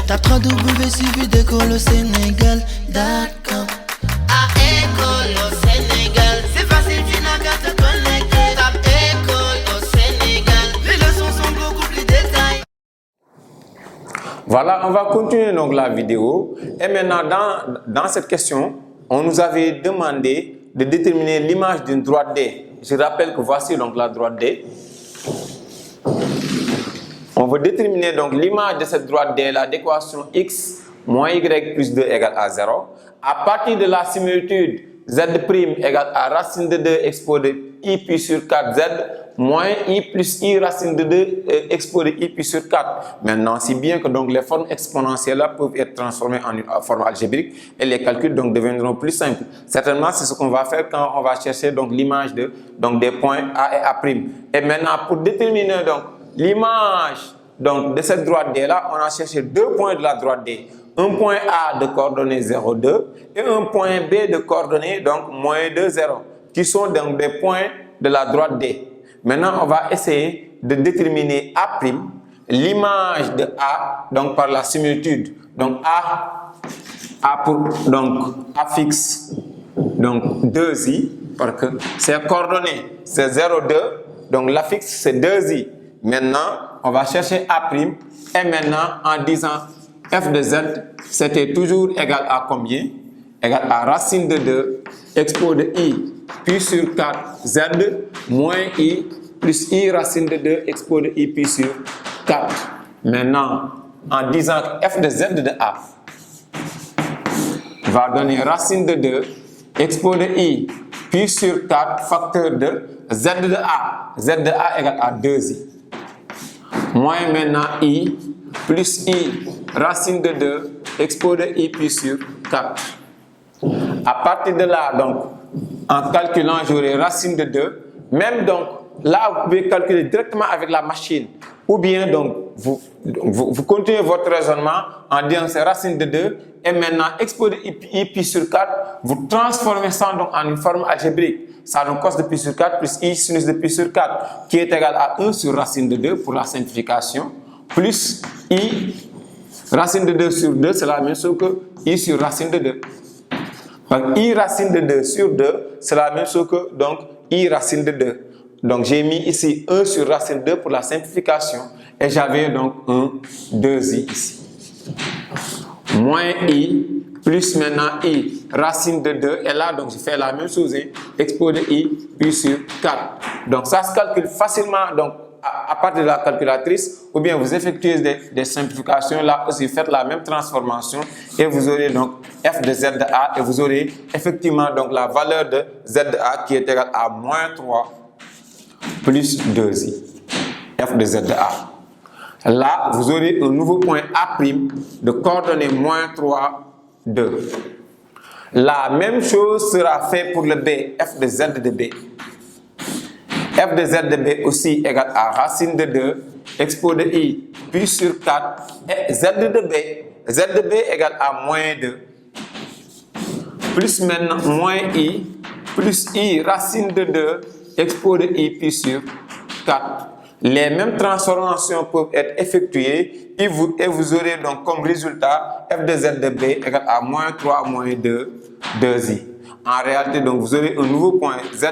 Tape www.suividécole-au-sénégal.com. À école au Sénégal, c'est facile, tu n'as qu'à te connecter. Tape école au Sénégal, les leçons sont beaucoup plus détaillées. Voilà, on va continuer donc la vidéo. Et maintenant, dans cette question, on nous avait demandé de déterminer l'image d'une droite D. Je rappelle que voici donc la droite D. On veut déterminer donc l'image de cette droite D, l'équation x moins y plus 2 égale à 0. À partir de la similitude z' égale à racine de 2 exposé i pi sur 4z moins i plus i racine de 2 exposé i pi sur 4. Maintenant, si bien que donc les formes exponentielles là peuvent être transformées en une forme algébrique et les calculs donc deviendront plus simples. Certainement, c'est ce qu'on va faire quand on va chercher donc l'image de donc des points a et a'. Et maintenant, pour déterminer donc l'image donc de cette droite D là, on a cherché deux points de la droite D. Un point A de coordonnées 0, 2 et un point B de coordonnées donc moins 2, 0, qui sont donc des points de la droite D. Maintenant, on va essayer de déterminer A', l'image de A, donc par la similitude. Donc A pour donc A fixe, donc 2i, parce que c'est coordonnées, c'est 0, 2, donc la fixe c'est 2i. Maintenant, on va chercher A', et maintenant en disant f de z, c'était toujours égal à combien? Égal à racine de 2, expo de i, pi sur 4, z, moins i, plus i racine de 2, expo de i, pi sur 4. Maintenant, en disant que f de z de a va donner racine de 2, expo de i, pi sur 4, facteur de z de a. Z de a égale à 2i. Moins maintenant i, plus i, racine de 2, expo de i pi sur 4. À partir de là, donc, en calculant, j'aurai racine de 2. Même donc, là, vous pouvez calculer directement avec la machine. Ou bien, donc, vous continuez votre raisonnement en disant c'est racine de 2. Et maintenant, expo de i pi sur 4, vous transformez ça donc en une forme algébrique. Ça donne cos de pi sur 4 plus i sinus de pi sur 4, qui est égal à 1 sur racine de 2 pour la simplification, plus i racine de 2 sur 2, c'est la même chose que i sur racine de 2. Donc, i racine de 2 sur 2, c'est la même chose que donc i racine de 2. Donc, j'ai mis ici 1 sur racine de 2 pour la simplification. Et j'avais donc un 2i ici. Moins i, plus maintenant i, racine de 2. Et là, donc, je fais la même chose. Expo de i, puis sur 4. Donc, ça se calcule facilement. Donc, à partir de la calculatrice, ou bien vous effectuez des simplifications, là aussi faites la même transformation et vous aurez donc f de z de a et vous aurez effectivement donc la valeur de z de a qui est égale à moins 3 plus 2i, f de z de a. Là, vous aurez un nouveau point A' de coordonnées moins 3, 2. La même chose sera faite pour le B, f de z de b. F de z de b aussi égale à racine de 2, expo de i, pi sur 4, et z de b égale à moins 2. Plus maintenant moins i, plus i racine de 2, expo de i, pi sur 4. Les mêmes transformations peuvent être effectuées et vous aurez donc comme résultat f de z de b égale à moins 3, moins 2, 2i. En réalité, donc, vous aurez un nouveau point z'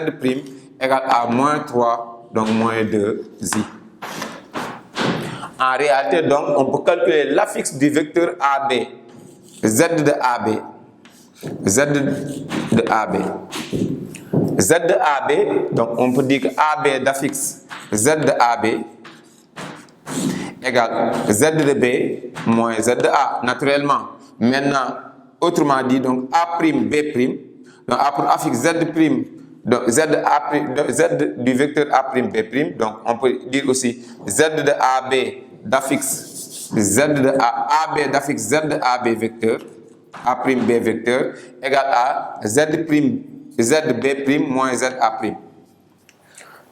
égale à moins 3, donc moins 2i. En réalité, donc, on peut calculer l'affixe du vecteur AB, z de AB, z de AB. Z de AB, donc on peut dire que AB d'affixe z de AB égale z de B moins z de A, naturellement. Maintenant, autrement dit, donc A', B', donc A pour affixe z', donc Z du vecteur A', B', donc on peut dire aussi z de AB d'affixe z de AB d'affixe z de AB vecteur, A', B vecteur, égale à ZB' moins ZA'.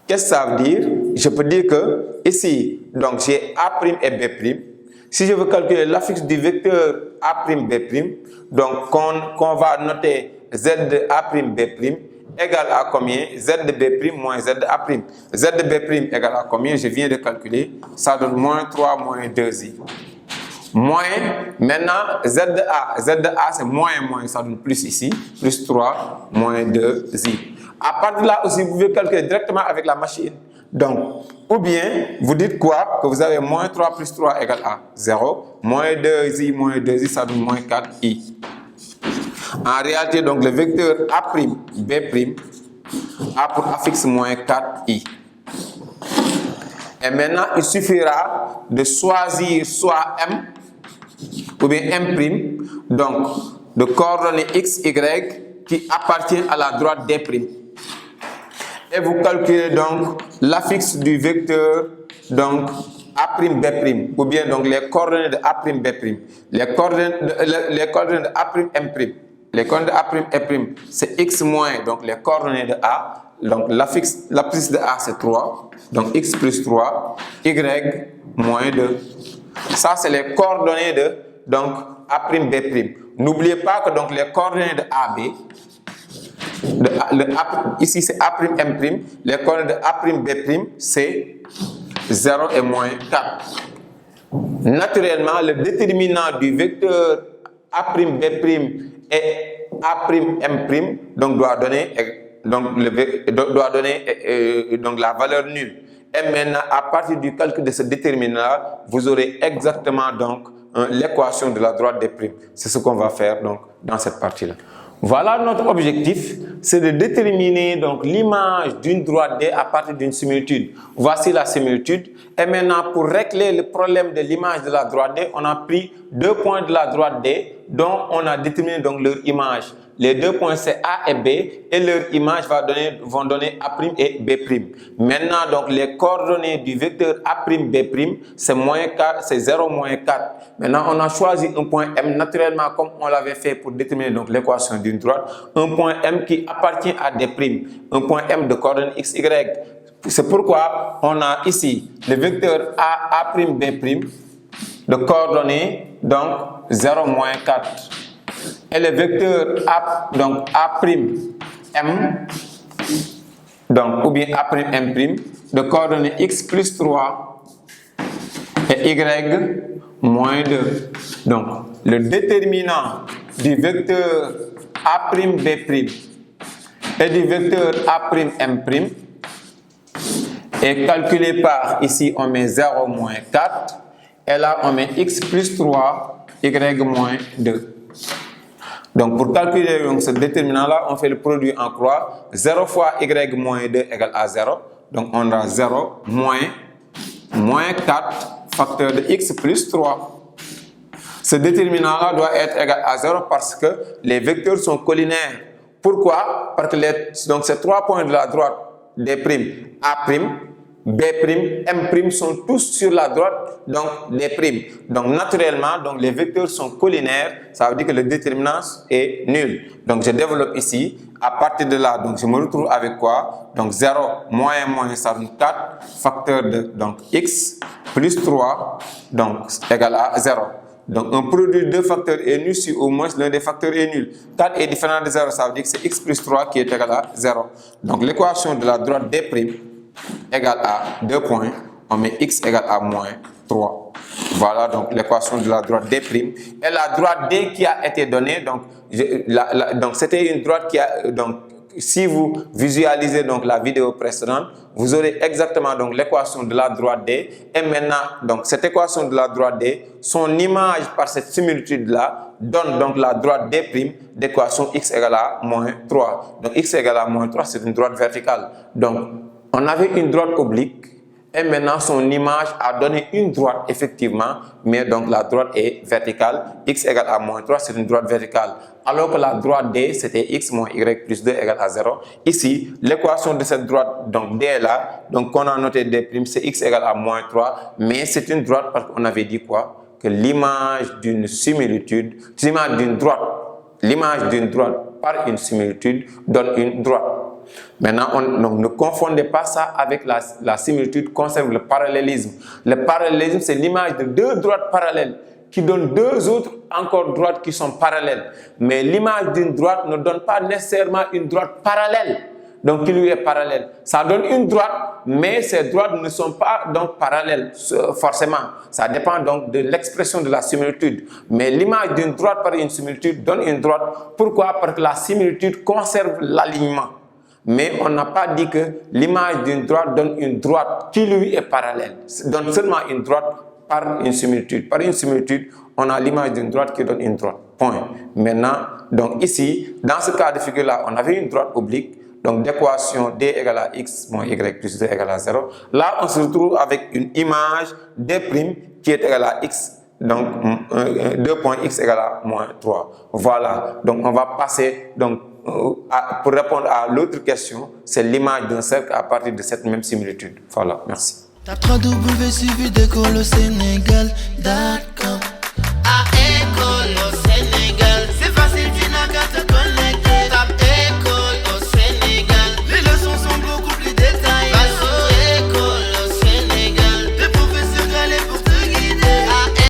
Qu'est-ce que ça veut dire? Je peux dire que ici, donc j'ai A' et B'. Si je veux calculer l'affixe du vecteur A', B', donc qu'on va noter Z de A', B' égale à combien? Z de B' moins ZA'. Z de B' égale à combien? Je viens de calculer. Ça donne moins 3, moins 2i. moins, maintenant ZA, ZA c'est moins, ça donne plus ici, plus 3, moins 2i. À partir de là aussi, vous pouvez calculer directement avec la machine. Donc, ou bien, vous dites quoi? Que vous avez moins 3 plus 3 égale à 0, moins 2i, ça donne moins 4i. En réalité, donc, le vecteur A', B', a pour affixe moins 4i. Et maintenant, il suffira de choisir soit M ou bien M', donc de coordonnées x, y qui appartient à la droite D'. Et vous calculez donc l'affixe du vecteur donc A', B', ou bien donc les coordonnées de A', B', les coordonnées de A', M'. Les coordonnées de A', M', c'est x moins donc les coordonnées de A. Donc l'affixe de A c'est 3, donc x plus 3, y moins 2. Ça c'est les coordonnées de donc A', B'. N'oubliez pas que donc les coordonnées de AB, ici c'est A', M', les coordonnées de A', B', c'est 0 et moins 4. Naturellement, le déterminant du vecteur A', B' et A', M', donc doit donner donc la valeur nulle. Et maintenant, à partir du calcul de ce déterminant, vous aurez exactement donc l'équation de la droite D'. C'est ce qu'on va faire donc dans cette partie-là. Voilà notre objectif, c'est de déterminer donc l'image d'une droite D à partir d'une similitude. Voici la similitude. Et maintenant, pour régler le problème de l'image de la droite D, on a pris 2 points de la droite D dont on a déterminé donc leur image. Les 2 points c'est A et B et leur image vont donner A' et B'. Maintenant donc les coordonnées du vecteur A', B', c'est moins 4, c'est 0, moins 4. Maintenant on a choisi un point M naturellement comme on l'avait fait pour déterminer donc l'équation d'une droite, un point M qui appartient à D', un point M de coordonnées x, y. C'est pourquoi on a ici le vecteur A', B' de coordonnées donc 0, moins 4. Et le vecteur A, donc A', M, donc, ou bien A', M', de coordonnées x plus 3 et y moins 2. Donc, le déterminant du vecteur A', B' et du vecteur A', M' est calculé par, ici on met 0, moins 4, et là on met x plus 3, y moins 2. Donc, pour calculer donc, ce déterminant-là, on fait le produit en croix. 0 fois y moins 2 égale à 0. Donc, on a 0 moins 4 facteur de x plus 3. Ce déterminant-là doit être égal à 0 parce que les vecteurs sont collinaires. Pourquoi? Parce que donc, ces 3 points de la droite D', A', B', M' sont tous sur la droite, donc D'. Donc naturellement, donc, les vecteurs sont collinaires, ça veut dire que le déterminant est nul. Donc je développe ici, à partir de là, donc je me retrouve avec quoi? Donc 0, moins, ça donne 4, facteur de donc, x plus 3, donc égal à 0. Donc un produit de deux facteurs est nul si au moins l'un des facteurs est nul. 4 est différent de 0, ça veut dire que c'est x plus 3 qui est égal à 0. Donc l'équation de la droite D' égale à 2 points, on met x égale à moins 3. Voilà donc l'équation de la droite D'. Et la droite D qui a été donnée, donc, donc c'était une droite qui a, donc si vous visualisez donc la vidéo précédente, vous aurez exactement donc l'équation de la droite D. Et maintenant, donc cette équation de la droite D, son image par cette similitude là donne donc la droite D' d'équation x égale à moins 3. Donc x égale à moins 3, c'est une droite verticale. Donc on avait une droite oblique et maintenant son image a donné une droite effectivement, mais donc la droite est verticale. X égale à moins 3, c'est une droite verticale. Alors que la droite D, c'était x moins y plus 2 égale à 0. Ici, l'équation de cette droite, donc D là, donc qu'on a noté D', c'est x égale à moins 3, mais c'est une droite parce qu'on avait dit quoi? Que l'image d'une similitude, l'image d'une droite par une similitude donne une droite. Maintenant, donc, ne confondez pas ça avec la similitude concerne le parallélisme. Le parallélisme, c'est l'image de deux droites parallèles qui donnent deux autres encore droites qui sont parallèles. Mais l'image d'une droite ne donne pas nécessairement une droite parallèle. donc qui lui est parallèle. Ça donne une droite, mais ces droites ne sont pas donc parallèles forcément. Ça dépend donc de l'expression de la similitude. Mais l'image d'une droite par une similitude donne une droite. Pourquoi? Parce que la similitude conserve l'alignement. Mais on n'a pas dit que l'image d'une droite donne une droite qui lui est parallèle. Donne seulement une droite par une similitude. Par une similitude, on a l'image d'une droite qui donne une droite. Point. Maintenant, donc ici, dans ce cas de figure-là, on avait une droite oblique. Donc d'équation d égale à x moins y plus 2 égale à 0. Là, on se retrouve avec une image d' qui est égale à x. Donc 2 points x égale à moins 3. Voilà. Donc on va passer donc, pour répondre à l'autre question, c'est l'image d'un cercle à partir de cette même similitude. Voilà. Merci. Tape 3 W suivi d'école au Sénégal.